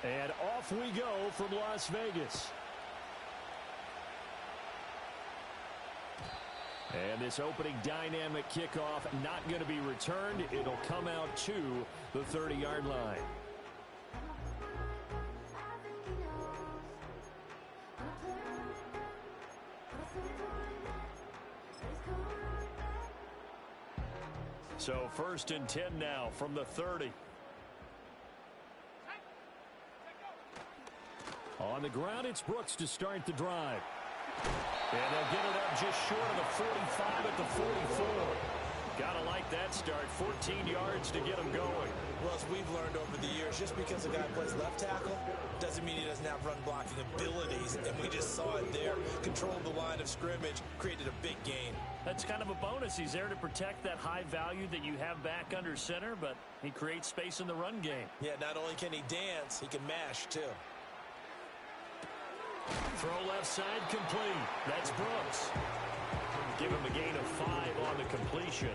And off we go from Las Vegas. And this opening dynamic kickoff not going to be returned. It'll come out to the 30-yard line. So 1st and 10 now from the 30. On the ground, it's Brooks to start the drive. And they'll get it up just short of the 45 at the 44. Gotta like that start. 14 yards to get them going. Well, as we've learned over the years, just because a guy plays left tackle doesn't mean he doesn't have run blocking abilities. And we just saw it there. Controlled the line of scrimmage, created a big gain. That's kind of a bonus. He's there to protect that high value that you have back under center, but he creates space in the run game. Yeah, not only can he dance, he can mash too. Throw left side complete. That's Brooks. Give him a gain of 5 on the completion,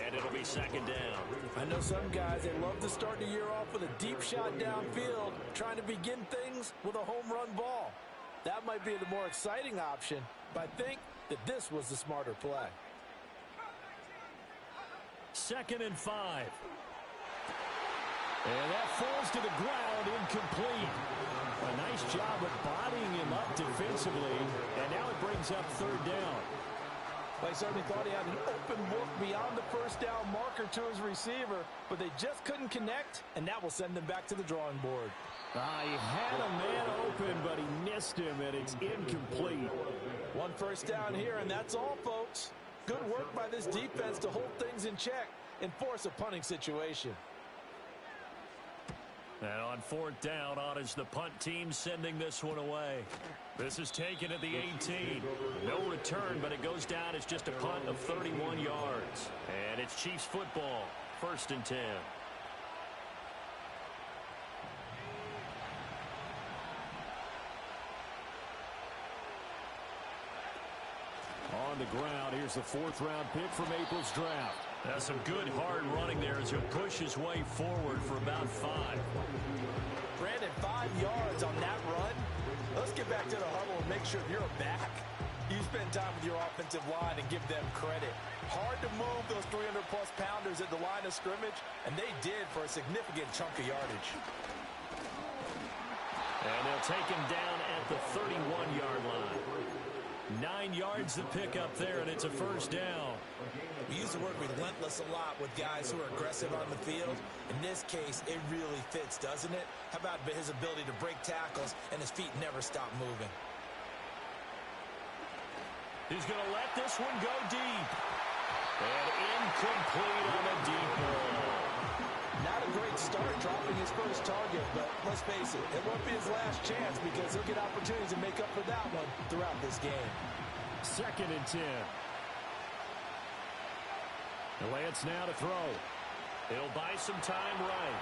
and it'll be 2nd down. I know some guys, they love to start the year off with a deep shot downfield, trying to begin things with a home run ball. That might be the more exciting option, but I think that this was the smarter play. 2nd and 5. And that falls to the ground, incomplete. A nice job of bodying him up defensively, and now it brings up 3rd down. Well, he certainly thought he had an open look beyond the 1st down marker to his receiver, but they just couldn't connect, and that will send them back to the drawing board. He had a man open, but he missed him, and it's incomplete. 1 first down here, and that's all, folks. Good work by this defense to hold things in check and force a punting situation. And on 4th down, on is the punt team sending this one away. This is taken at the 18. No return, but it goes down as just a punt of 31 yards. And it's Chiefs football, 1st and 10. On the ground, here's the 4th-round pick from April's draft. That's some good hard running there as he'll push his way forward for about 5. Brandon, 5 yards on that run. Let's get back to the huddle and make sure you're back. You spend time with your offensive line and give them credit. Hard to move those 300-plus pounders at the line of scrimmage, and they did for a significant chunk of yardage. And they'll take him down at the 31-yard line. 9 yards to pick up there, and it's a 1st down. We use the word relentless a lot with guys who are aggressive on the field. In this case, it really fits, doesn't it? How about his ability to break tackles and his feet never stop moving? He's going to let this one go deep. And incomplete on a deep ball. Not a great start dropping his first target, but let's face it, it won't be his last chance because he'll get opportunities to make up for that one throughout this game. 2nd and 10. Lance now to throw. He'll buy some time right.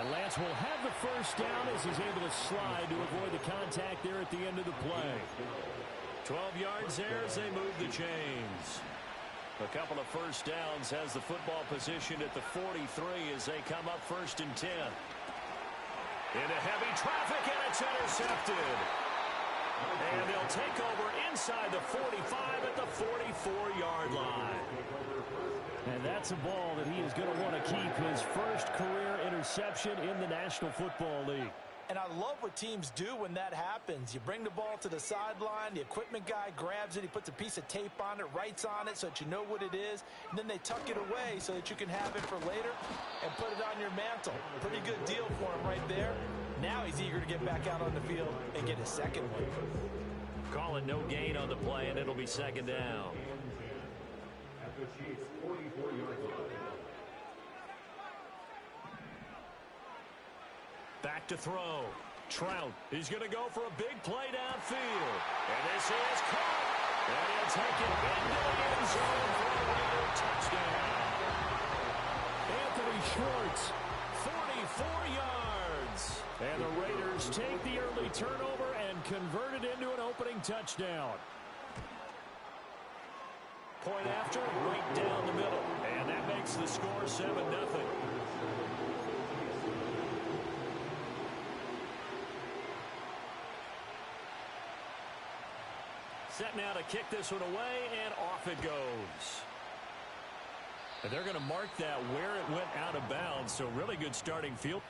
And Lance will have the 1st down as he's able to slide to avoid the contact there at the end of the play. 12 yards there as they move the chains. A couple of 1st downs has the football position at the 43 as they come up 1st and 10. Into heavy traffic, and it's intercepted. And they'll take over inside the 45 at the 44-yard line. And that's a ball that he is going to want to keep, his first career interception in the National Football League. And I love what teams do when that happens. You bring the ball to the sideline, the equipment guy grabs it, he puts a piece of tape on it, writes on it so that you know what it is, and then they tuck it away so that you can have it for later and put it on your mantle. Pretty good deal for him right there. Now he's eager to get back out on the field and get his second one. Call it no gain on the play, and it'll be 2nd down. Back to throw. Trout is going to go for a big play downfield. And this is caught. And he'll take it into the end zone for a Raider touchdown. Anthony Schwartz, 44 yards. And the Raiders take the early turnover and convert it into an opening touchdown. Point after, right down the middle. And that makes the score 7-0. Set now to kick this one away, and off it goes. And they're going to mark that where it went out of bounds, so really good starting field.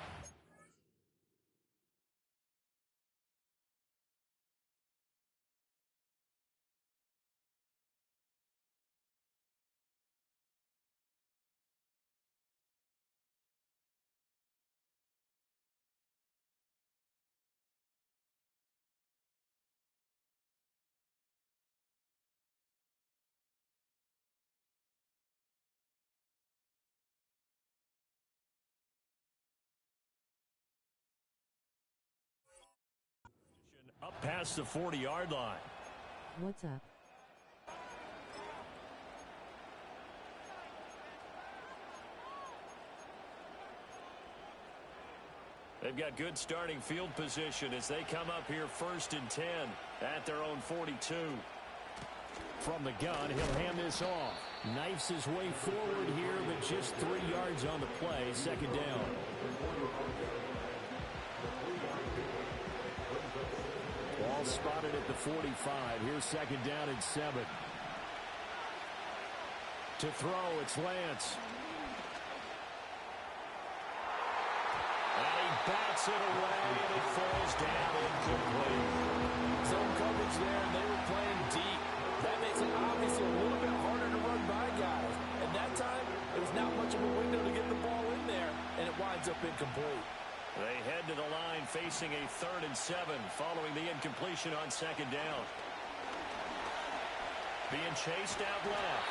Up past the 40-yard line. What's up? They've got good starting field position as they come up here 1st and 10 at their own 42. From the gun, he'll hand this off. Knifes his way forward here, but just 3 yards on the play. 2nd down. Ball spotted at the 45. Here's 2nd down and 7. To throw, it's Lance. And he bats it away, and it falls down incomplete. Zone coverage there, and they were playing deep. That makes it obviously a little bit harder to run by guys. At that time, it was not much of a window to get the ball in there, and it winds up incomplete. They head to the line facing a 3rd and 7 following the incompletion on 2nd down. Being chased out left.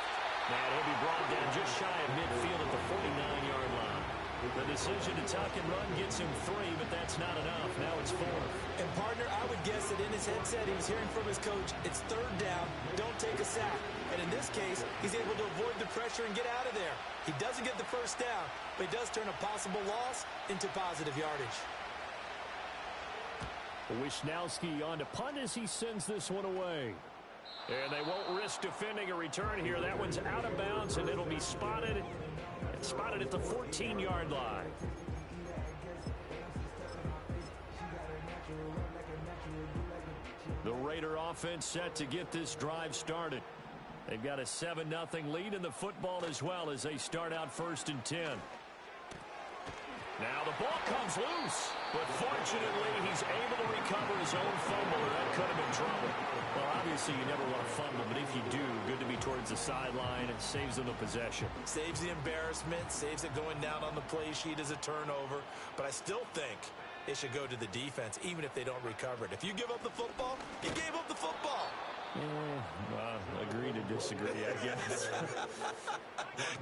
Now he'll be brought down just shy of midfield at the 49-yard line. The decision to tuck and run gets him 3, but that's not enough. Now it's 4th. And partner, I would guess that in his headset he was hearing from his coach, it's 3rd down, don't take a sack. And in this case, he's able to avoid the pressure and get out of there. He doesn't get the 1st down, but he does turn a possible loss into positive yardage. Wisnowski on to punt as he sends this one away. And they won't risk defending a return here. That one's out of bounds, and it'll be spotted. It's spotted at the 14-yard line. The Raider offense set to get this drive started. They've got a 7-0 lead in the football as well as they start out 1st and 10. Now the ball comes loose, but fortunately he's able to recover his own fumble, or that could have been trouble. Well, obviously you never want to fumble, but if you do, good to be towards the sideline. It saves them the possession. Saves the embarrassment, saves it going down on the play sheet as a turnover, but I still think it should go to the defense, even if they don't recover it. If you give up the football, you gave up the football. Agree to disagree, I guess.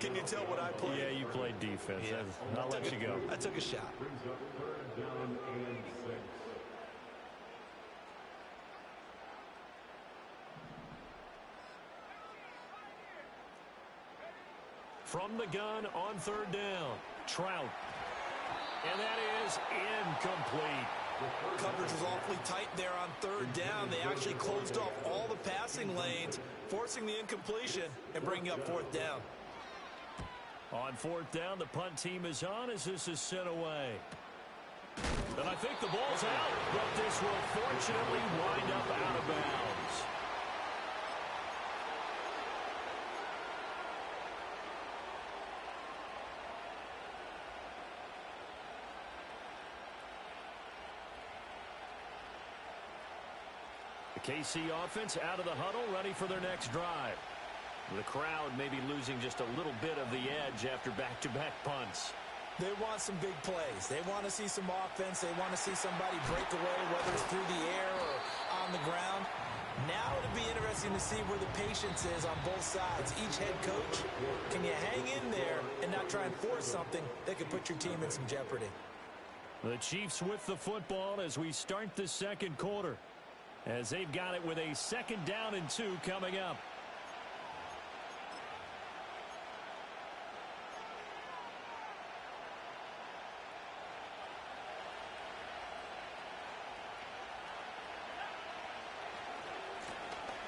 Can you tell what I played? Yeah, you played defense. Yeah. I'll let you go. I took a shot. From the gun on 3rd down, Trout. And that is incomplete. Coverage was awfully tight there on 3rd down. They actually closed off all the passing lanes, forcing the incompletion and bringing up 4th down. On 4th down, the punt team is on as this is sent away. And I think the ball's out, but this will fortunately wind up out of bounds. The KC offense out of the huddle, ready for their next drive. The crowd may be losing just a little bit of the edge after back-to-back punts. They want some big plays. They want to see some offense. They want to see somebody break away, whether it's through the air or on the ground. Now it'll be interesting to see where the patience is on both sides. Each head coach, can you hang in there and not try and force something that could put your team in some jeopardy? The Chiefs with the football as we start the 2nd quarter, as they've got it with a 2nd down and 2 coming up.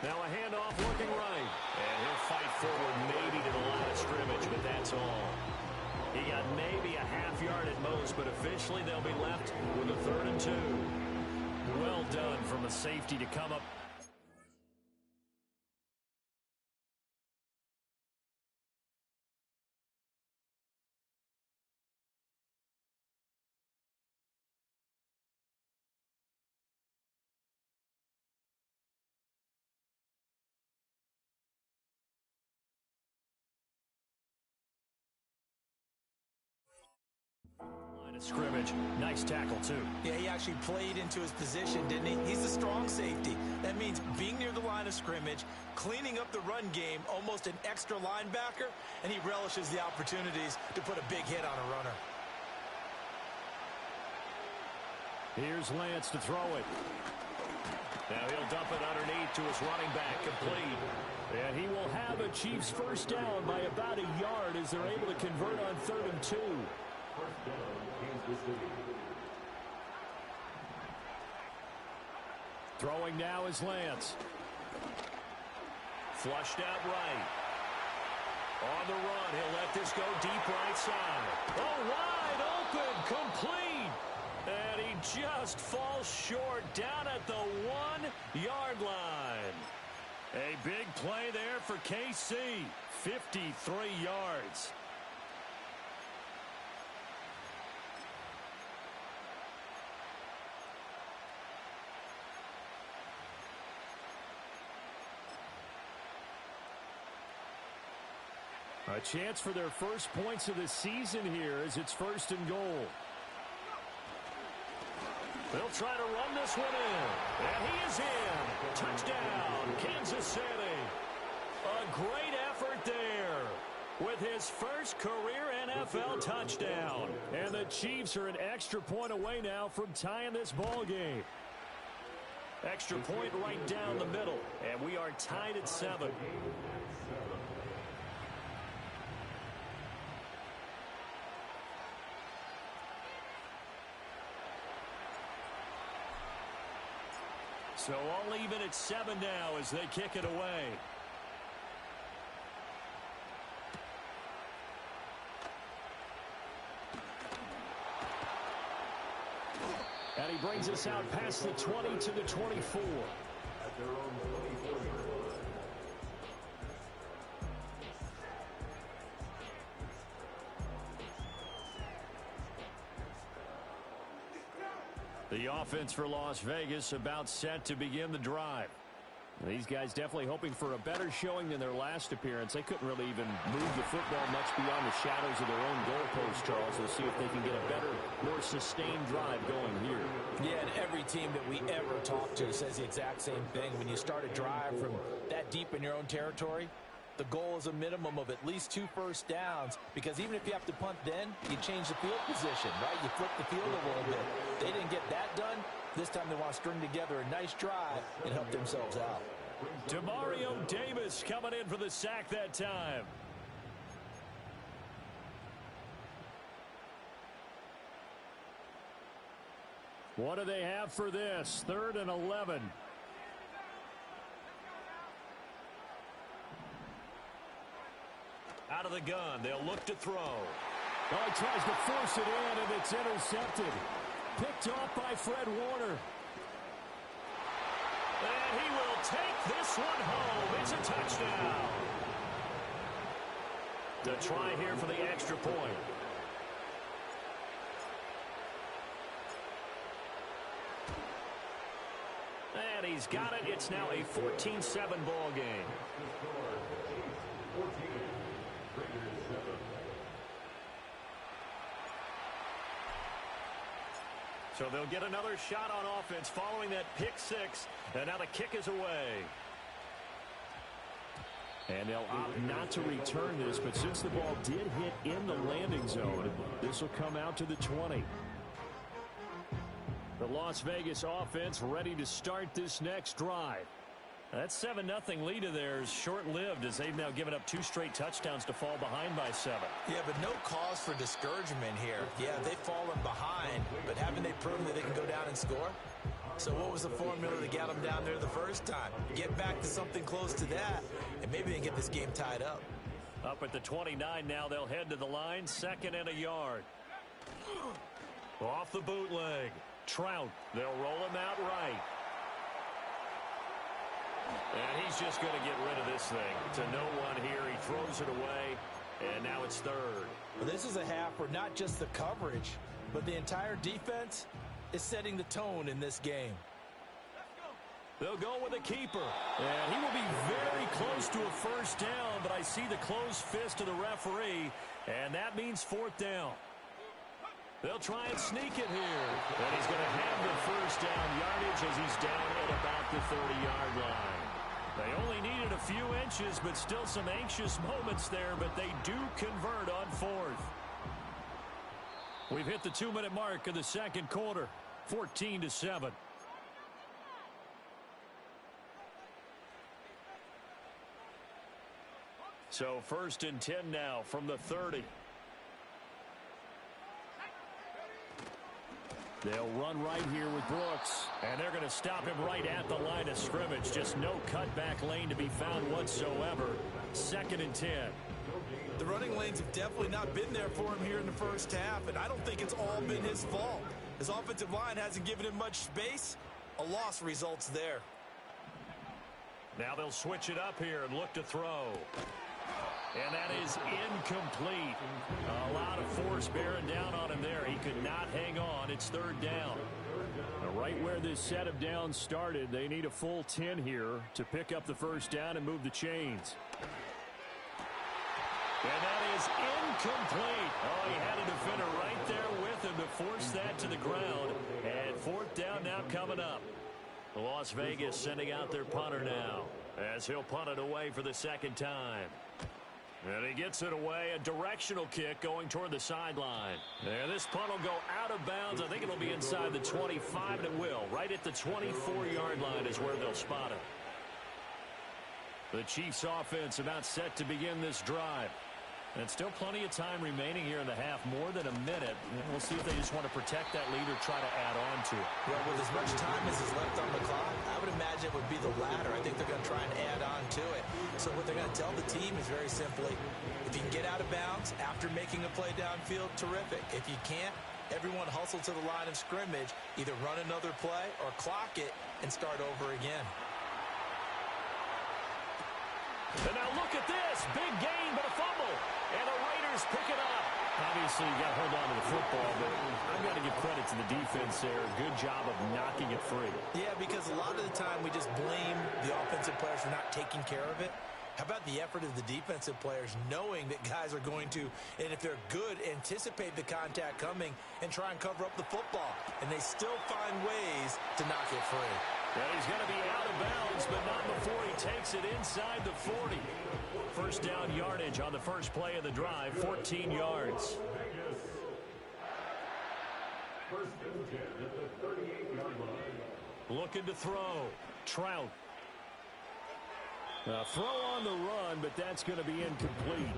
Now a handoff looking right. And he'll fight forward maybe to the line of scrimmage, but that's all. He got maybe a half yard at most, but officially they'll be left with a 3rd and 2. Well done from a safety to come up of scrimmage. Nice tackle, too. Yeah, he actually played into his position, didn't he? He's a strong safety. That means being near the line of scrimmage, cleaning up the run game, almost an extra linebacker, and he relishes the opportunities to put a big hit on a runner. Here's Lance to throw it. Now he'll dump it underneath to his running back, complete. And he will have a Chiefs first down by about a yard as they're able to convert on 3rd and 2. Throwing now is Lance. Flushed out right. On the run, he'll let this go deep right side. Oh, wide open, complete. And he just falls short down at the 1-yard line. A big play there for KC. 53 yards. A chance for their first points of the season here as it's 1st and goal. They'll try to run this one in. And he is in. Touchdown, Kansas City. A great effort there with his first career NFL touchdown. And the Chiefs are an extra point away now from tying this ball game. Extra point right down the middle. And we are tied at 7. So all even at 7 now as they kick it away. And he brings us out past the 20 to the 24. At their own 24. The offense for Las Vegas about set to begin the drive. These guys definitely hoping for a better showing than their last appearance. They couldn't really even move the football much beyond the shadows of their own goalpost, Charles. We'll see if they can get a better, more sustained drive going here. Yeah, and every team that we ever talk to says the exact same thing. When you start a drive from that deep in your own territory, the goal is a minimum of at least 2 first downs, because even if you have to punt then, you change the field position, right? You flip the field a little bit. They didn't get that done. This time they want to string together a nice drive and help themselves out. Demario Davis coming in for the sack that time. What do they have for this? 3rd and 11. Out of the gun, they'll look to throw. Oh, he tries to force it in, and it's intercepted. Picked off by Fred Warner. And he will take this one home. It's a touchdown. The try here for the extra point. And he's got it. It's now a 14-7 ball game. So they'll get another shot on offense following that pick 6. And now the kick is away. And they'll opt not to return this, but since the ball did hit in the landing zone, this will come out to the 20. The Las Vegas offense ready to start this next drive. That 7-0 lead of theirs short-lived as they've now given up 2 straight touchdowns to fall behind by 7. Yeah, but no cause for discouragement here. Yeah, they've fallen behind, but haven't they proven that they can go down and score? So what was the formula to get them down there the first time? Get back to something close to that, and maybe they can get this game tied up. Up at the 29 now, they'll head to the line, 2nd and a yard. Off the bootleg. Trout, they'll roll him out right. And he's just going to get rid of this thing. To no one here, he throws it away, and now it's 3rd. Well, this is a half where not just the coverage, but the entire defense is setting the tone in this game. They'll go with a keeper. And he will be very close to a first down, but I see the closed fist of the referee, and that means 4th down. They'll try and sneak it here. And he's going to have the first down yardage as he's down at about the 30-yard line. They only needed a few inches, but still some anxious moments there, but they do convert on fourth. We've hit the 2-minute mark of the second quarter, 14-7. So 1st and 10 now from the 30. They'll run right here with Brooks, and they're going to stop him right at the line of scrimmage. Just no cutback lane to be found whatsoever. 2nd and 10. The running lanes have definitely not been there for him here in the first half, and I don't think it's all been his fault. His offensive line hasn't given him much space. A loss results there. Now they'll switch it up here and look to throw. And that is incomplete. A lot of force bearing down on him there. He could not hang on. It's 3rd down. Right where this set of downs started, they need a full 10 here to pick up the first down and move the chains. And that is incomplete. Oh, he had a defender right there with him to force that to the ground. And 4th down now coming up. Las Vegas sending out their punter now as he'll punt it away for the 2nd time. And he gets it away, a directional kick going toward the sideline. And this punt will go out of bounds. I think it'll be inside the 25, and it will. Right at the 24-yard line is where they'll spot it. The Chiefs offense about set to begin this drive. And still plenty of time remaining here in the half, more than a minute. And we'll see if they just want to protect that lead or try to add on to it. Well, with as much time as is left on the clock, I would imagine it would be the latter. I think they're going to try and add on to it. So what they're going to tell the team is very simply, if you can get out of bounds after making a play downfield, terrific. If you can't, everyone hustle to the line of scrimmage, either run another play or clock it and start over again. And now look at this. Big gain, but a fumble. And the Raiders pick it up. Obviously, you got to hold on to the football, but I've got to give credit to the defense there. Good job of knocking it free. Yeah, because a lot of the time we just blame the offensive players for not taking care of it. How about the effort of the defensive players knowing that guys are going to, and if they're good, anticipate the contact coming and try and cover up the football. And they still find ways to knock it free. Well, he's going to be out of bounds, but not before he takes it inside the 40. First down yardage on the first play of the drive, 14 yards. Looking to throw. Trout. Throw on the run, but that's going to be incomplete.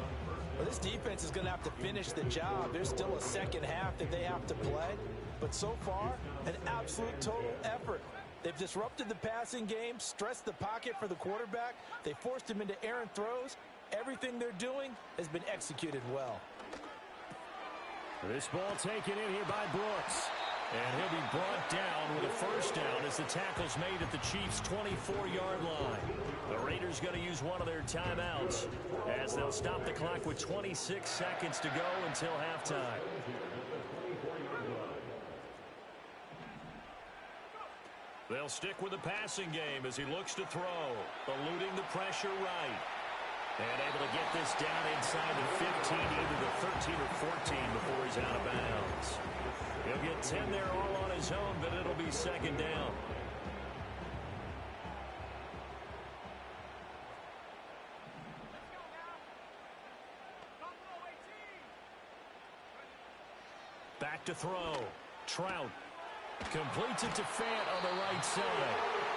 Well, this defense is going to have to finish the job. There's still a second half that they have to play. But so far, an absolute total effort. They've disrupted the passing game, stressed the pocket for the quarterback. They forced him into errant throws. Everything they're doing has been executed well. This ball taken in here by Brooks. And he'll be brought down with a first down as the tackle's made at the Chiefs' 24-yard line. The Raiders going to use one of their timeouts as they'll stop the clock with 26 seconds to go until halftime. They'll stick with the passing game as he looks to throw, eluding the pressure right. And able to get this down inside the 15, either the 13 or 14 before he's out of bounds. He'll get 10 there all on his own, but it'll be second down. Back to throw. Trout completes it to Fant on the right side.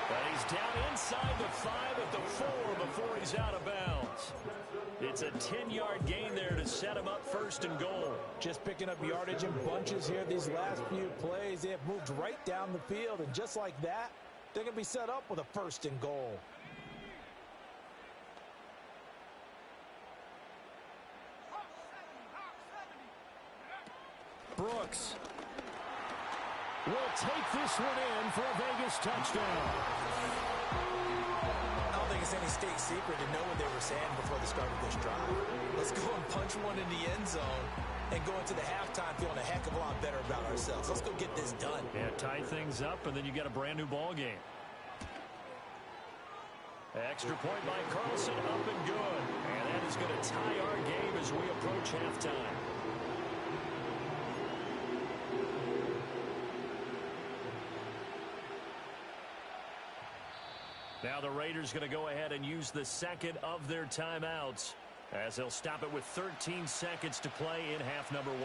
But he's down inside the 5 at the 4 before he's out of bounds. It's a 10-yard gain there to set him up first and goal. Just picking up yardage in bunches here these last few plays. They have moved right down the field, and just like that, they're going to be set up with a first and goal. Brooks will take this one in for a Vegas touchdown. I don't think it's any state secret to know what they were saying before the start of this drive. Let's go and punch one in the end zone and go into the halftime feeling a heck of a lot better about ourselves. Let's go get this done. Yeah, tie things up, and then you got a brand new ball game. Extra point by Carlson, up and good. And that is going to tie our game as we approach halftime. Now the Raiders going to go ahead and use the second of their timeouts as they'll stop it with 13 seconds to play in half number 1.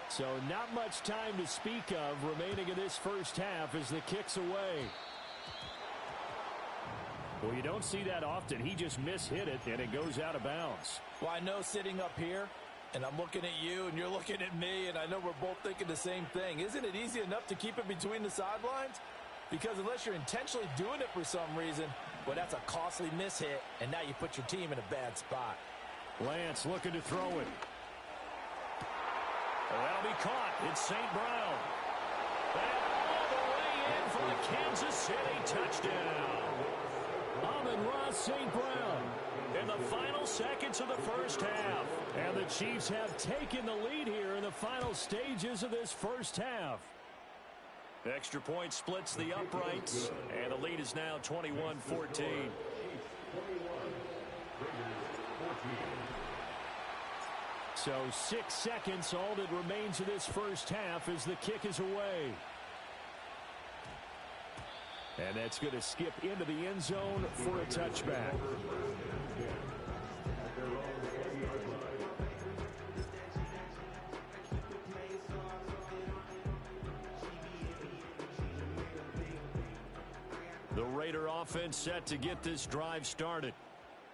So not much time to speak of remaining in this first half as the kick's away. Well, you don't see that often. He just mishit it, and it goes out of bounds. Well, I know sitting up here, and I'm looking at you, and you're looking at me, and I know we're both thinking the same thing. Isn't it easy enough to keep it between the sidelines? Because unless you're intentionally doing it for some reason, well, that's a costly mishit, and now you put your team in a bad spot. Lance looking to throw it. Well, that'll be caught. It's St. Brown. And all the way in for the Kansas City touchdown. Amon-Ra St. Brown. In the final seconds of the first half. And the Chiefs have taken the lead here in the final stages of this first half. Extra point splits the uprights, and the lead is now 21-14. So 6 seconds, all that remains of this first half as the kick is away. And that's going to skip into the end zone for a touchback. The Raider offense set to get this drive started.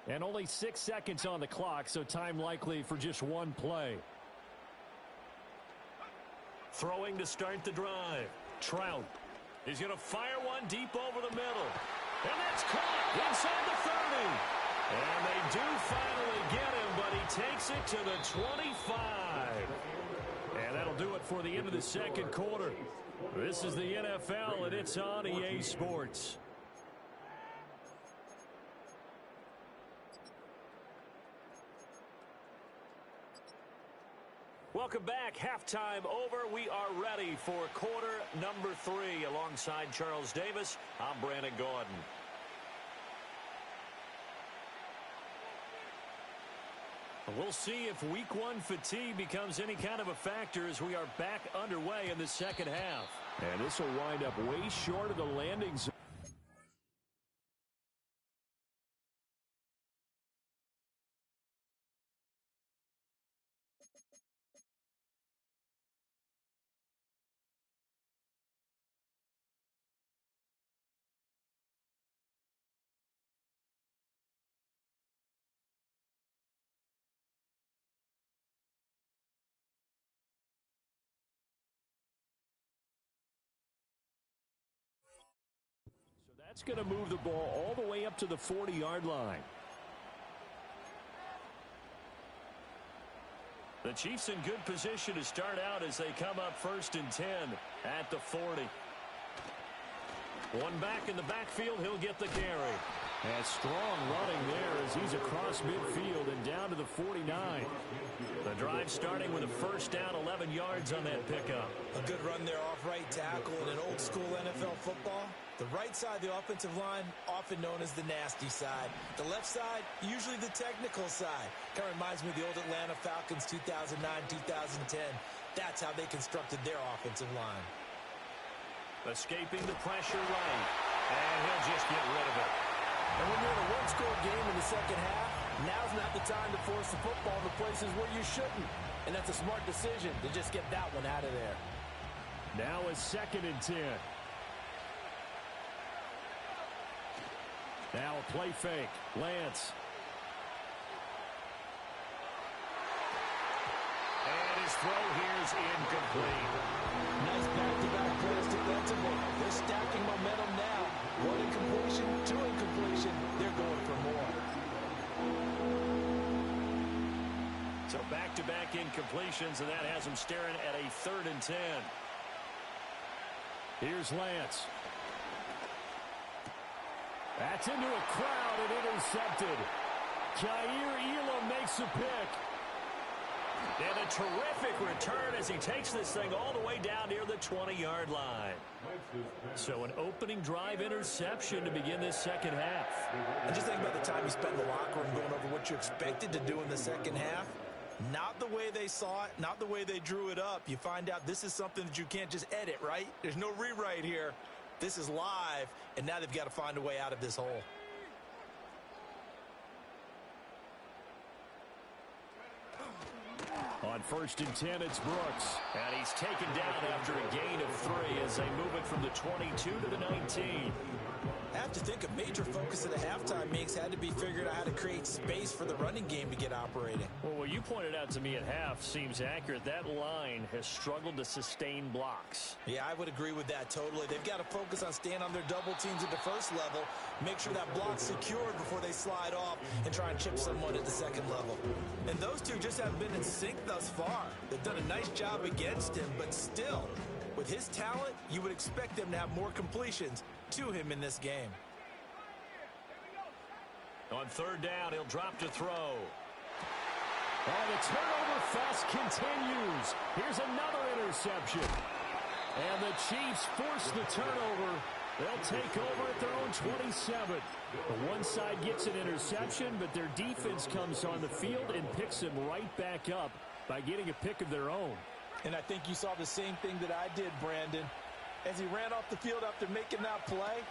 And only 6 seconds on the clock, so time likely for just one play. Throwing to start the drive. Trout. He's going to fire one deep over the middle. And that's caught inside the 30. And they do finally get him, but he takes it to the 25. And that'll do it for the end of the second quarter. This is the NFL, and it's on EA Sports. Welcome back. Halftime over. We are ready for quarter number 3. Alongside Charles Davis, I'm Brandon Gordon. We'll see if week 1 fatigue becomes any kind of a factor as we are back underway in the second half. And this will wind up way short of the landing zone. That's going to move the ball all the way up to the 40-yard line. The Chiefs in good position to start out as they come up 1st and 10 at the 40. One back in the backfield, he'll get the carry. And strong running there as he's across midfield and down to the 49. The drive starting with a first down, 11 yards on that pickup. A good run there off right tackle in an old-school NFL football. The right side of the offensive line, often known as the nasty side. The left side, usually the technical side. Kind of reminds me of the old Atlanta Falcons 2009-2010. That's how they constructed their offensive line. Escaping the pressure right. And he'll just get rid of it. And when you're in a one-score game in the second half, now's not the time to force the football to places where you shouldn't. And that's a smart decision to just get that one out of there. Now a 2nd and 10. Now a play fake. Lance. And his throw here is incomplete. Nice back-to-back plays defensively. They're stacking momentum now. 1 incompletion, 2 incompletion. They're going for more. So back-to-back incompletions, and that has them staring at a 3rd and 10. Here's Lance. That's into a crowd and intercepted. Jair Elam makes a pick. And a terrific return as he takes this thing all the way down near the 20-yard line. So an opening drive interception to begin this second half. And just think about the time you spent in the locker room going over what you expected to do in the second half. Not the way they saw it, not the way they drew it up. You find out this is something that you can't just edit, right? There's no rewrite here. This is live, and now they've got to find a way out of this hole. On 1st and 10, it's Brooks. And he's taken down after a gain of 3 as they move it from the 22 to the 19. I have to think a major focus of the halftime mix had to be figuring out how to create space for the running game to get operating. Well, what you pointed out to me at half seems accurate. That line has struggled to sustain blocks. Yeah, I would agree with that totally. They've got to focus on staying on their double teams at the first level, make sure that block's secured before they slide off and try and chip someone at the second level. And those two just haven't been in sync thus far. They've done a nice job against him, but still, with his talent, you would expect them to have more completions to him in this game. On 3rd down, he'll drop to throw. And the turnover fest continues. Here's another interception. And the Chiefs force the turnover. They'll take over at their own 27. The one side gets an interception, but their defense comes on the field and picks them right back up by getting a pick of their own. And I think you saw the same thing that I did, Brandon. As he ran off the field after making that play,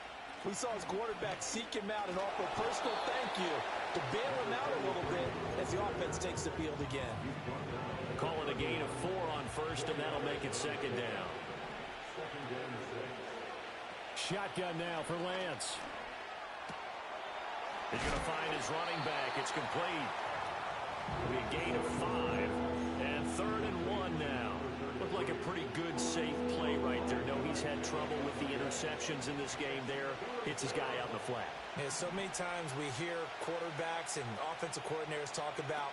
we saw his quarterback seek him out and offer a personal thank you to bail him out a little bit as the offense takes the field again. Call it a gain of 4 on 1st, and that'll make it 2nd down. Shotgun now for Lance. He's going to find his running back. It's complete. It'll be a gain of 5. And 3rd and 1 now. Looked like a pretty good, safe play right there. No, he's had trouble with the interceptions in this game there. Hits his guy out in the flat. Yeah, so many times we hear quarterbacks and offensive coordinators talk about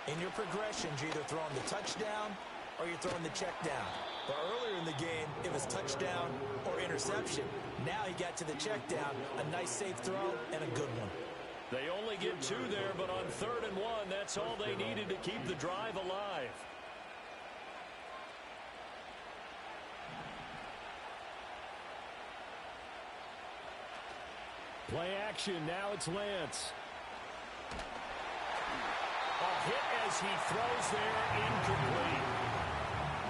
in your progressions, you're either throwing the touchdown or you're throwing the check down. But earlier in the game, it was touchdown or interception. Now he got to the check down. A nice safe throw and a good one. They only get 2 there, but on 3rd and 1, that's all they needed to keep the drive alive. Play action. Now it's Lance. A hit as he throws there, incomplete.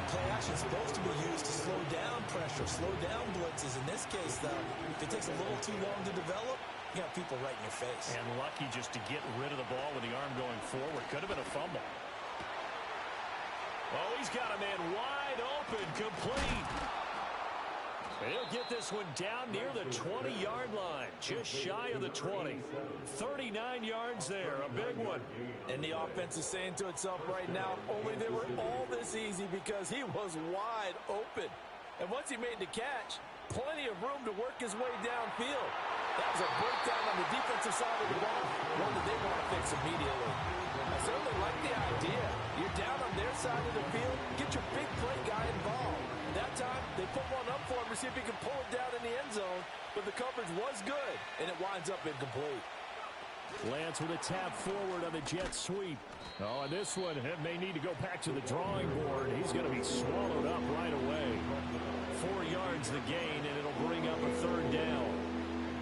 Play action is supposed to be used to slow down pressure, slow down blitzes. In this case, though, if it takes a little too long to develop, you have people right in your face. And lucky just to get rid of the ball with the arm going forward. Could have been a fumble. Oh, he's got a man wide open, complete. He'll get this one down near the 20-yard line, just shy of the 20. 39 yards there, a big one. And the offense is saying to itself right now, only they were all this easy because he was wide open. And once he made the catch, plenty of room to work his way downfield. That was a breakdown on the defensive side of the ball, one that they want to fix immediately. I certainly like the idea. You're down on their side of the field, get your big play guy involved. That time, they put one up for him to see if he can pull it down in the end zone, but the coverage was good, and it winds up incomplete. Lance with a tap forward on the jet sweep. Oh, and this one may need to go back to the drawing board. He's going to be swallowed up right away. 4 yards the gain, and it'll bring up a 3rd down.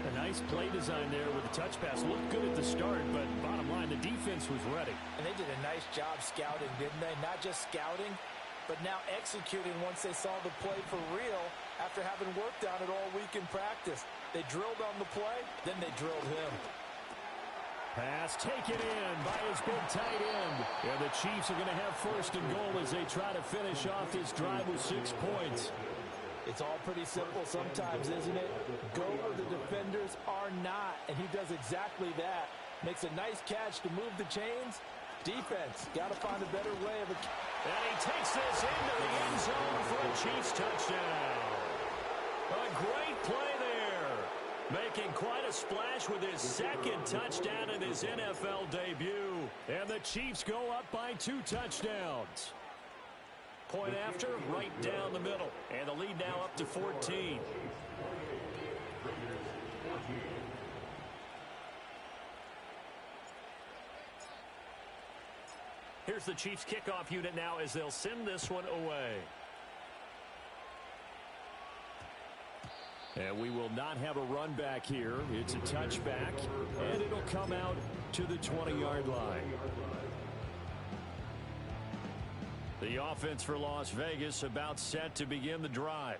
A nice play design there with the touch pass. Looked good at the start, but bottom line, the defense was ready. And they did a nice job scouting, didn't they? Not just scouting, but now executing once they saw the play for real after having worked on it all week in practice. They drilled on the play, then they drilled him. Pass taken in by his big tight end. And the Chiefs are going to have 1st and goal as they try to finish off this drive with 6 points. It's all pretty simple sometimes, isn't it? Go where the defenders are not, and he does exactly that. Makes a nice catch to move the chains. Defense, got to find a better way of it. And he takes this into the end zone for a Chiefs touchdown. A great play there. Making quite a splash with his 2nd touchdown in his NFL debut. And the Chiefs go up by 2 touchdowns. Point after, right down the middle. And the lead now up to 14. Here's the Chiefs kickoff unit now as they'll send this one away. And we will not have a run back here. It's a touchback, and it'll come out to the 20-yard line. The offense for Las Vegas about set to begin the drive.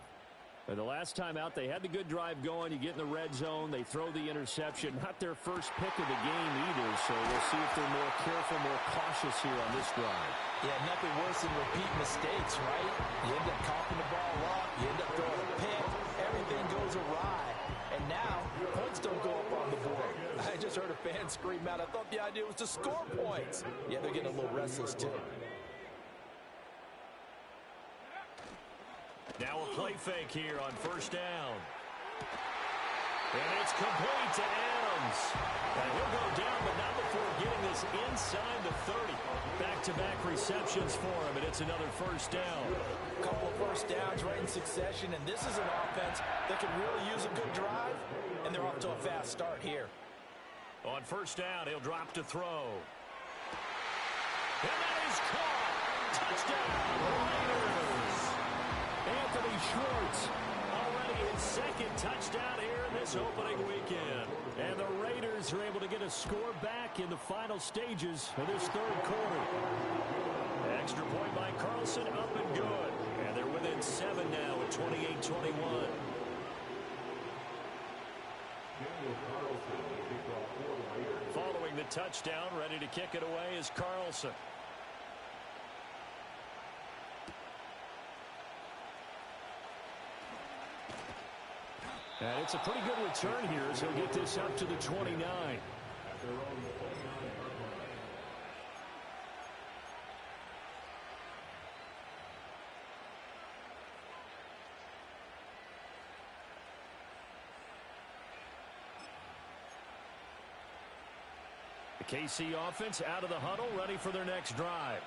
And the last time out, they had the good drive going. You get in the red zone. They throw the interception. Not their first pick of the game either, so we'll see if they're more careful, more cautious here on this drive. Yeah, nothing worse than repeat mistakes, right? You end up coughing the ball up. You end up throwing a pick. Everything goes awry. And now, points don't go up on the board. I just heard a fan scream out. I thought the idea was to score points. Yeah, they're getting a little restless, too. Now a play fake here on first down. And it's complete to Adams. And he'll go down, but not before getting this inside the 30. Back-to-back receptions for him, and it's another first down. A couple of first downs right in succession, and this is an offense that could really use a good drive, and they're off to a fast start here. On first down, he'll drop to throw. And that is caught. Touchdown, Raiders. Anthony Schwartz, already his second touchdown here in this opening weekend. And the Raiders are able to get a score back in the final stages of this third quarter. Extra point by Carlson, up and good. And they're within 7 now at 28-21. Following the touchdown, ready to kick it away is Carlson. And it's a pretty good return here as he'll get this up to the 29. The KC offense out of the huddle, ready for their next drive.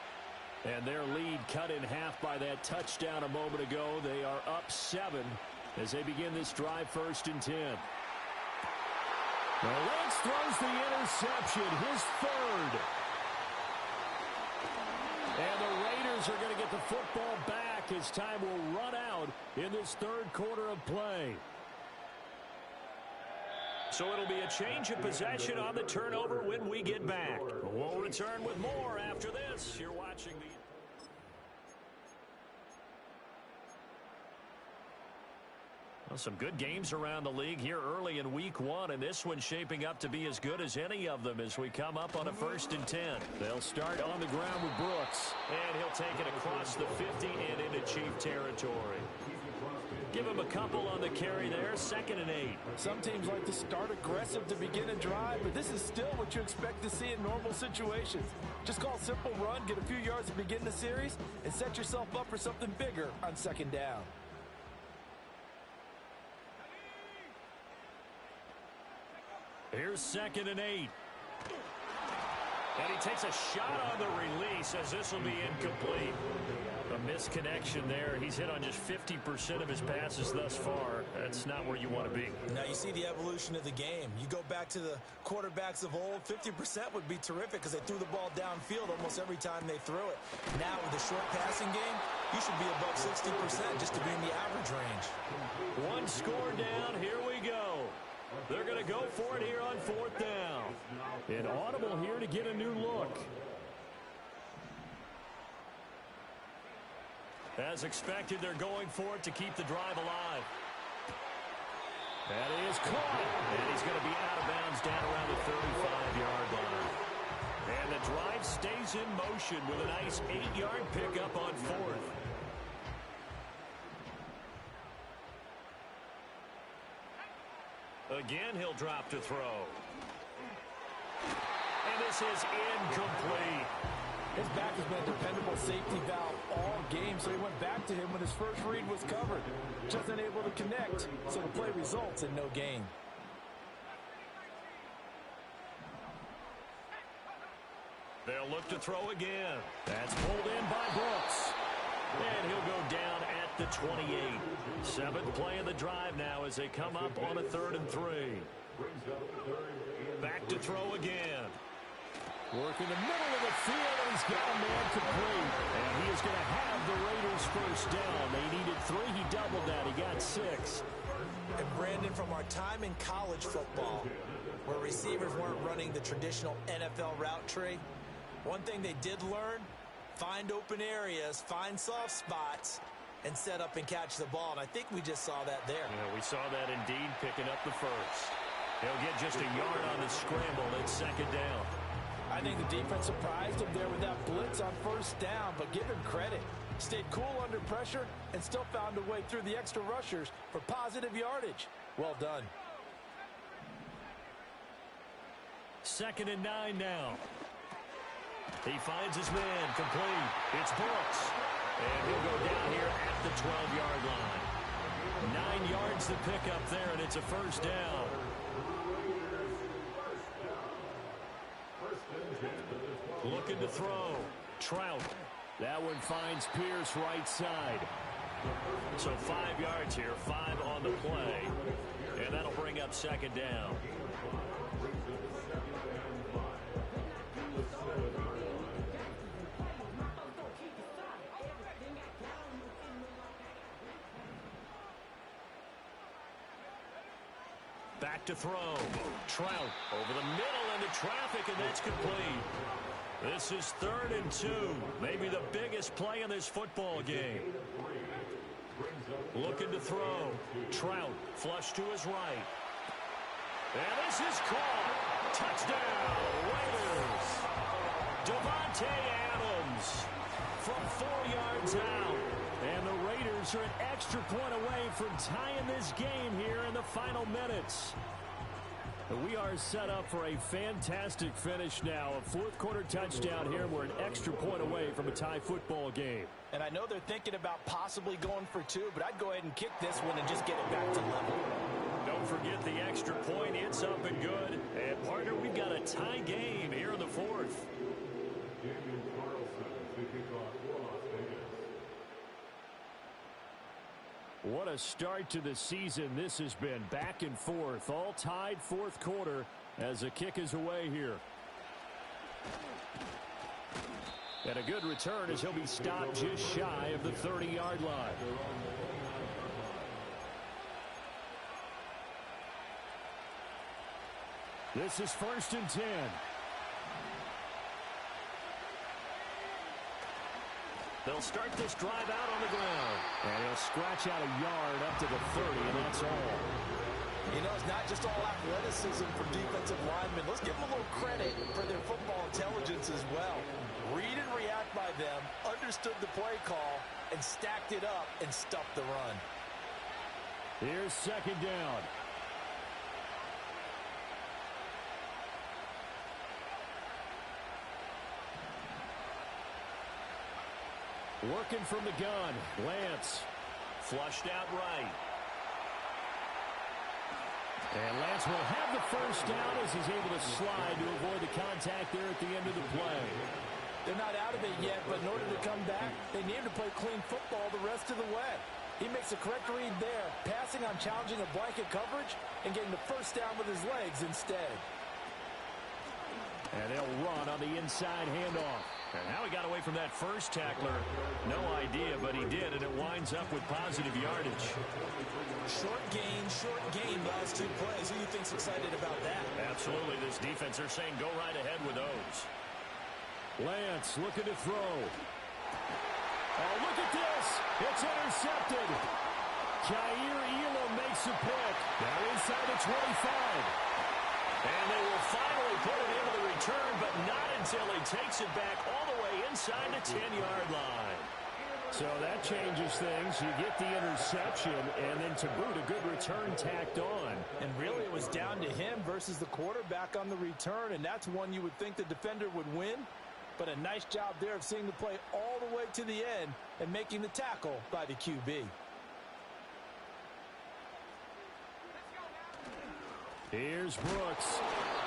And their lead cut in half by that touchdown a moment ago. They are up 7 as they begin this drive, 1st and 10. Now Lance throws the interception, his 3rd. And the Raiders are going to get the football back as time will run out in this 3rd quarter of play. So it'll be a change of possession on the turnover when we get back. We'll return with more after this. You're watching the... Well, some good games around the league here early in week 1, and this one's shaping up to be as good as any of them as we come up on a 1st and 10. They'll start on the ground with Brooks, and he'll take it across the 50 and into Chief territory. Give him a couple on the carry there, 2nd and 8. Some teams like to start aggressive to begin a drive, but this is still what you expect to see in normal situations. Just call simple run, get a few yards to begin the series, and set yourself up for something bigger on 2nd down. Here's 2nd and 8. And he takes a shot on the release as this will be incomplete. A misconnection there. He's hit on just 50% of his passes thus far. That's not where you want to be. Now you see the evolution of the game. You go back to the quarterbacks of old, 50% would be terrific because they threw the ball downfield almost every time they threw it. Now with the short passing game, you should be above 60% just to be in the average range. 1 score down. Here we go. They're going to go for it here on 4th down. An audible here to get a new look. As expected, they're going for it to keep the drive alive. That is caught. And he's going to be out of bounds down around the 35-yard line. And the drive stays in motion with a nice 8-yard pickup on 4th. Again, he'll drop to throw. And this is incomplete. His back has been a dependable safety valve all game, so he went back to him when his first read was covered. Just unable to connect, so the play results in no gain. They'll look to throw again. That's pulled in by Brooks. And he'll go down at the 28. 7th play of the drive now as they come up on a 3rd and 3. Back to throw again. Work in the middle of the field, and he's got a man complete. And he is going to have the Raiders first down. They needed 3. He doubled that. He got 6. And Brandon, from our time in college football, where receivers weren't running the traditional NFL route tree, one thing they did learn, find open areas, find soft spots, and set up and catch the ball. And I think we just saw that there. Yeah, we saw that indeed, picking up the first. He'll get just a yard on the scramble. It's second down. I think the defense surprised him there with that blitz on first down, but give him credit. Stayed cool under pressure and still found a way through the extra rushers for positive yardage. Well done. 2nd and 9 now. He finds his man complete. It's Brooks. And he'll go down here at the 12-yard line. 9 yards to pick up there, and it's a first down. Looking to throw. Trout. That one finds Pierce right side. So 5 yards here, 5 on the play. And that'll bring up second down. Back to throw. Trout over the middle into traffic, and that's complete. This is 3rd and 2. Maybe the biggest play in this football game. Looking to throw. Trout flush to his right. And this is caught. Touchdown, Raiders. Devontae Adams from 4 yards out. And the Raiders are an extra point away from tying this game here in the final minutes. We are set up for a fantastic finish now. A 4th quarter touchdown here. We're an extra point away from a tie football game. And I know they're thinking about possibly going for 2, but I'd go ahead and kick this one and just get it back to level. Don't forget the extra point. It's up and good. And, partner, we've got a tie game here in the 4th. What a start to the season this has been. Back and forth, all tied 4th quarter as the kick is away here. And a good return as he'll be stopped just shy of the 30-yard line. This is 1st and 10. They'll start this drive out on the ground. And he'll scratch out a yard up to the 30, and that's all. You know, it's not just all athleticism for defensive linemen. Let's give them a little credit for their football intelligence as well. Read and react by them, understood the play call, and stacked it up and stuffed the run. Here's 2nd down. Working from the gun, Lance. Flushed out right. And Lance will have the first down as he's able to slide to avoid the contact there at the end of the play. They're not out of it yet, but in order to come back, they need to play clean football the rest of the way. He makes a correct read there, passing on challenging a blanket coverage and getting the first down with his legs instead. And they'll run on the inside handoff. And how he got away from that first tackler, no idea, but he did, and it winds up with positive yardage. Short gain last 2 plays. Who do you think's excited about that? Absolutely. This defense, they're saying go right ahead with those. Lance looking to throw. Oh, look at this. It's intercepted. Kaiir Elam makes a pick. Now inside the 25. And they will finally put it into the return, but not until he takes it back all the way inside the 10-yard line. So that changes things. You get the interception, and then to boot, a good return tacked on. And really, it was down to him versus the quarterback on the return, and that's one you would think the defender would win. But a nice job there of seeing the play all the way to the end and making the tackle by the QB. Here's Brooks.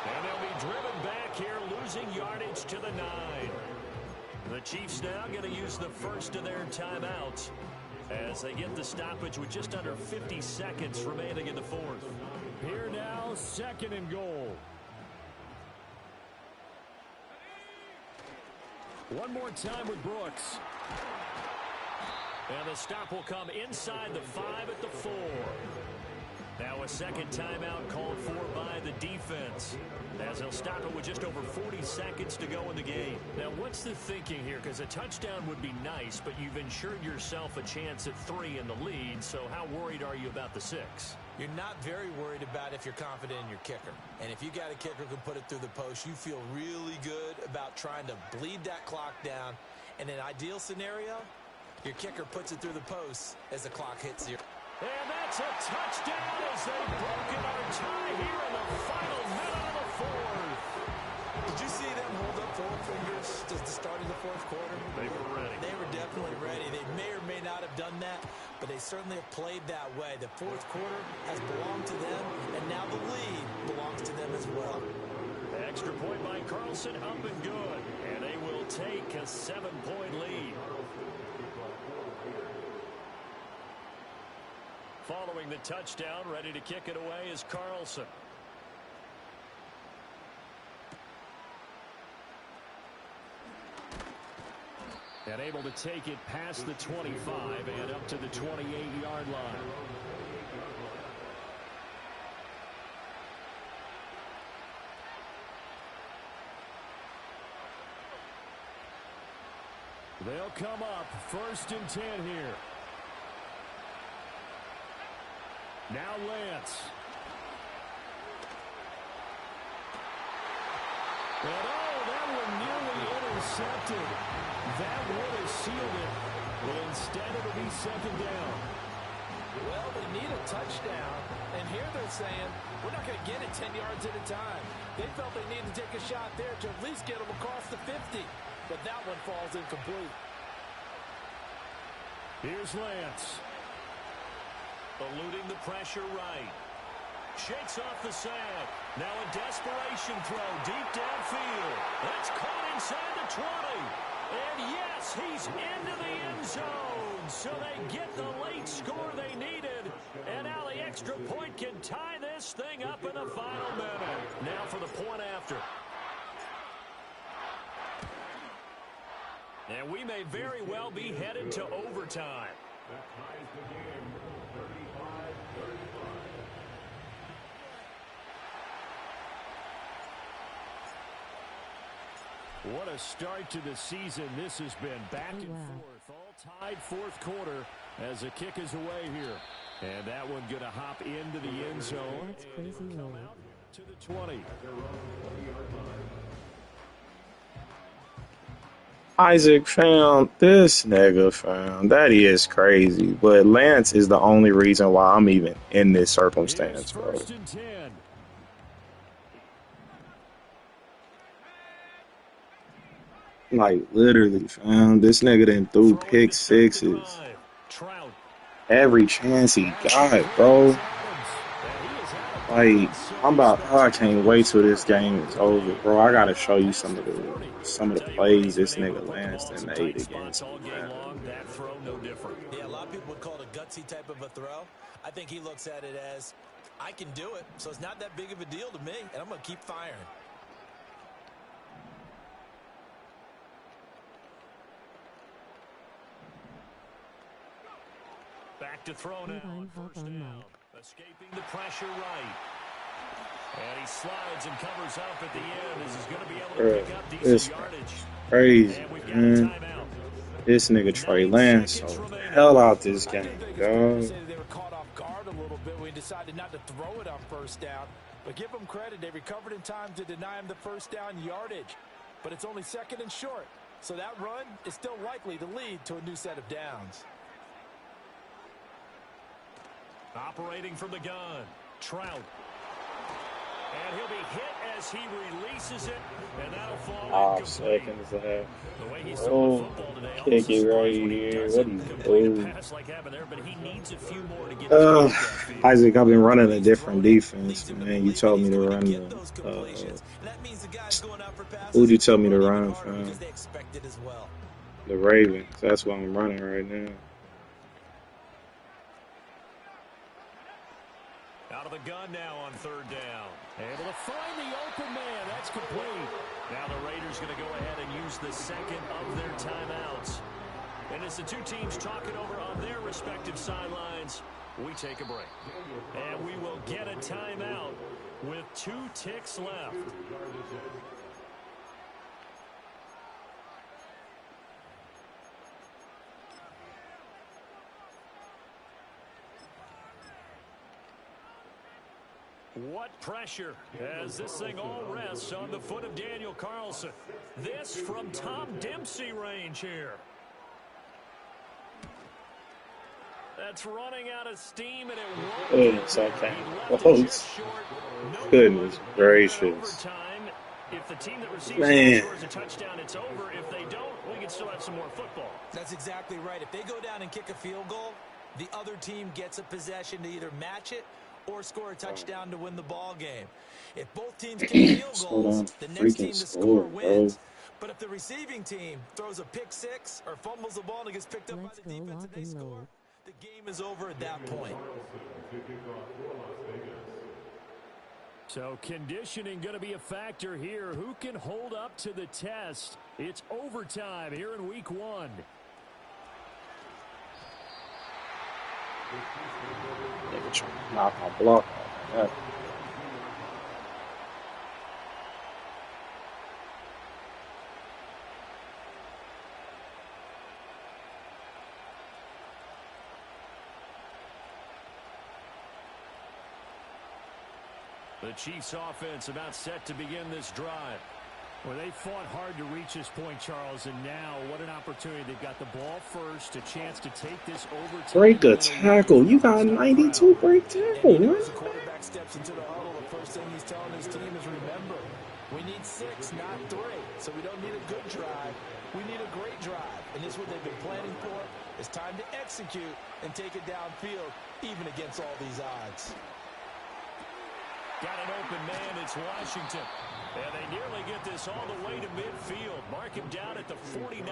And they'll be driven back here, losing yardage to the 9. The Chiefs now going to use the first of their timeouts as they get the stoppage with just under 50 seconds remaining in the 4th. Here now, 2nd and goal. One more time with Brooks. And the stop will come inside the 5 at the 4. Now a second timeout called for by the defense, as they'll stop it with just over 40 seconds to go in the game. Now what's the thinking here? Because a touchdown would be nice, but you've ensured yourself a chance at 3 in the lead, so how worried are you about the 6? You're not very worried about if you're confident in your kicker. And if you got a kicker who can put it through the post, you feel really good about trying to bleed that clock down. In an ideal scenario, your kicker puts it through the post as the clock hits 0. And that's a touchdown as they've broken our tie here in the final minute of the 4th. Did you see them hold up 4 fingers at the start of the 4th quarter? They were ready. They were definitely ready. They may or may not have done that, but they certainly have played that way. The 4th quarter has belonged to them, and now the lead belongs to them as well. Extra point by Carlson, up and good. And they will take a 7-point lead. Following the touchdown, ready to kick it away is Carlson. And able to take it past the 25 and up to the 28-yard line. They'll come up 1st and 10 here. Now Lance. And that one nearly intercepted. That would have sealed it, but instead it'll be 2nd down. Well, they need a touchdown, and here they're saying, we're not going to get it 10 yards at a time. They felt they needed to take a shot there to at least get them across the 50, but that one falls incomplete. Here's Lance. Eluding the pressure right. Shakes off the sack. Now a desperation throw deep downfield. That's caught inside the 20. And yes, he's into the end zone. So they get the late score they needed. And now the extra point can tie this thing up in the final minute. Now for the point after. And we may very well be headed to overtime. What a start to the season this has been. Back and forth, all tied 4th quarter as the kick is away here. And that one going to hop into the end zone. That's crazy. Come out to the 20. Isaac found this nigga found. That is crazy. But Lance is the only reason why I'm even in this circumstance, bro. 1st and 10. Like, literally, fam. This nigga done threw pick sixes. Every chance he got, bro. Like, I can't wait till this game is over, bro. I gotta show you some of the plays this nigga Lance done made against me, man. Yeah, a lot of people would call it a gutsy type of a throw. I think he looks at it as, I can do it, so it's not that big of a deal to me, and I'm going to keep firing. Back to throw now on 1st down. Escaping the pressure right. And he slides and covers up at the end as he's going to be able to pick up decent yardage. Crazy, man. This nigga Trey Lance sold the hell out this game, dog. They were caught off guard a little bit when he decided not to throw it on 1st down. But give them credit, they recovered in time to deny him the 1st down yardage. But it's only 2nd and short. So that run is still likely to lead to a new set of downs. Operating from the gun, Trout. And he'll be hit as he releases it, and that'll fall incomplete. Seconds left. The way he's throwing the football today, kick it right here. What are you doing? Like there, but he needs a few more to get Isaac, I've been running a different defense, man. You told me to run who'd you tell me to run, fam? The Ravens. That's what I'm running right now. Out of the gun now on 3rd down. Able to find the open man. That's complete. Now the Raiders going to go ahead and use the 2nd of their timeouts. And as the two teams talk it over on their respective sidelines, We take a break. And we will get a timeout with 2 ticks left. What pressure as this thing all rests on the foot of Daniel Carlson. This from Tom Dempsey range here. That's running out of steam, and it won't. It's okay. Close. Goodness gracious. If the team that receives Man. scores a touchdown, it's over. If they don't, we can still have some more football. That's exactly right. If they go down and kick a field goal, the other team gets a possession to either match it or score a touchdown to win the ball game. If both teams kick field goals, the next team to score wins. But if the receiving team throws a pick six or fumbles the ball and it gets picked up by the defense and they score, the game is over at that point. So conditioning going to be a factor here. Who can hold up to the test? It's overtime here in week 1. Nigga trying to knock my block out. The Chiefs offense about set to begin this drive. Well, they fought hard to reach this point, Charles, and now what an opportunity. They've got the ball first, a chance to take this overtime. Break a tackle. You got 92 break tackle. And as the quarterback steps into the huddle, the first thing he's telling his team is, remember, we need 6, not 3. So we don't need a good drive. We need a great drive. And this is what they've been planning for. It's time to execute and take it downfield, even against all these odds. Got an open man, it's Washington. And they nearly get this all the way to midfield. Mark him down at the 49.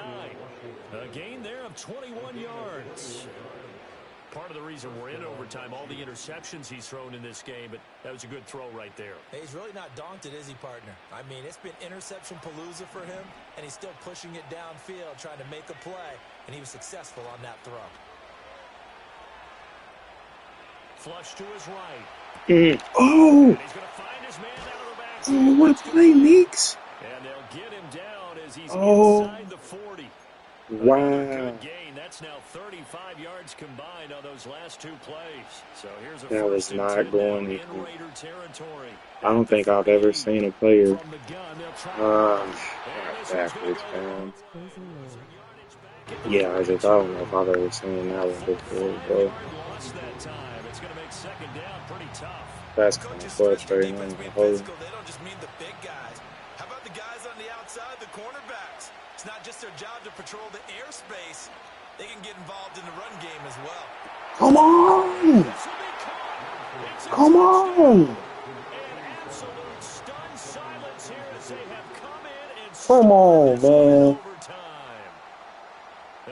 A gain there of 21 yards. Part of the reason we're in overtime, all the interceptions he's thrown in this game, but that was a good throw right there. Hey, he's really not daunted, is he, partner? I mean, it's been interception palooza for him, and he's still pushing it downfield, trying to make a play, and he was successful on that throw. Flush to his right. Oh! And he's going to find his man out of the back. Oh, what a play, Meeks! And they'll get him down as he's inside the 40. Wow. Good gain. That's now 35 yards combined on those last 2 plays. So here's a That was first and not 10 going in equal. Raider territory. I don't think I've ever seen a player From the gun, they'll try backwards, man. Yeah, I don't know if I've ever seen that one before, bro. Lost that time. It's going to make second down pretty tough. That's kind of frustrating. They don't just mean the big guys. How about the guys on the outside, the cornerbacks? It's not just their job to patrol the airspace. They can get involved in the run game as well. Come on! Come on! An absolute stunned silence here as they have come in and Come on, man. overtime.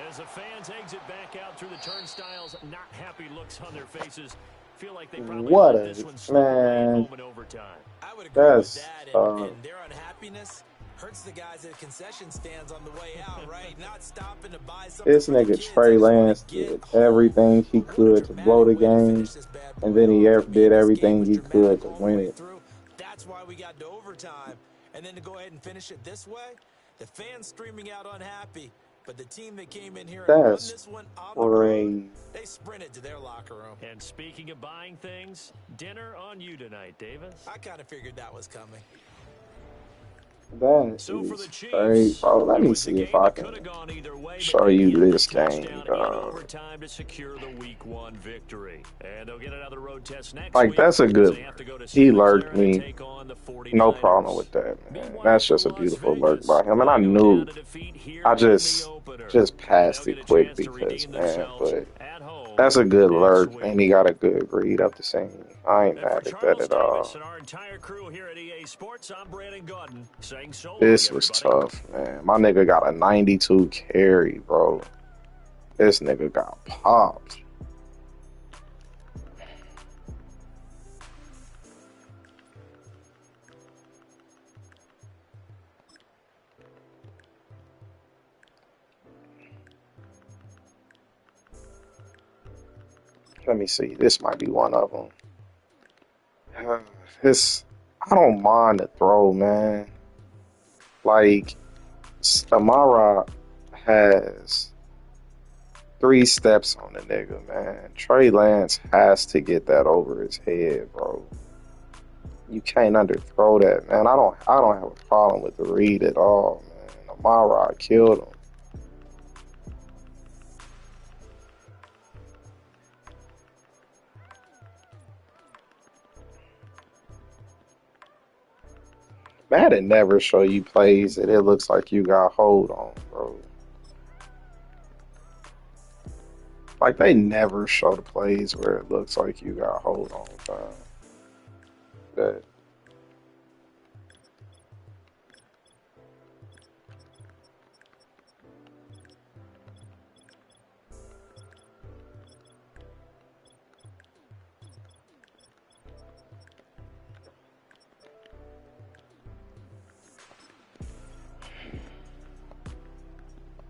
As the fans exit back out through the turnstiles, not happy looks on their faces. Feel like they probably What let a this one slip away man. home in overtime. I would agree That's, with that, and their unhappiness hurts the guys at concession stands on the way out, right? Not stopping to buy something. This nigga Trey Lance did everything he could to blow the game, and then he did everything he could to win it. That's why we got to overtime. And then to go ahead and finish it this way, the fans streaming out unhappy, but the team that came in here and won That's this one on the road, crazy. they sprinted to their locker room. And speaking of buying things, dinner on you tonight, Davis. I kind of figured that was coming. That So for the is Chiefs, crazy, bro. Let it me was a see game if I that can coulda gone either way, but show they you get the this game, touchdown in dog. overtime to secure the Week 1 victory. And they'll get another road test next Like, week. that's a as good. they have to go to He Santa lurked Clara to me. take on the 49ers. No problem with that, man. Meanwhile, That's just a Las beautiful Vegas, lurk by him, and I they go knew. down to defeat here I in the just opener. passed They'll it get a quick chance to because, redeem man, themselves but at home that's a good next lurk, week. and he got a good read up the same. I ain't And for mad at that Charles at all. Davis and our entire crew here at EA Sports, I'm Brandon Gordon saying so long, This was everybody. tough, man. My nigga got a 92 carry, bro. This nigga got popped. Let me see. This might be one of them. This, I don't mind the throw, man. Like, Samara has 3 steps on the nigga, man. Trey Lance has to get that over his head, bro. You can't underthrow that, man. I don't have a problem with the read at all, man. Amara killed him. Madden never show you plays that it looks like you got hold on, bro. Like, they never show the plays where it looks like you got hold on, fam. That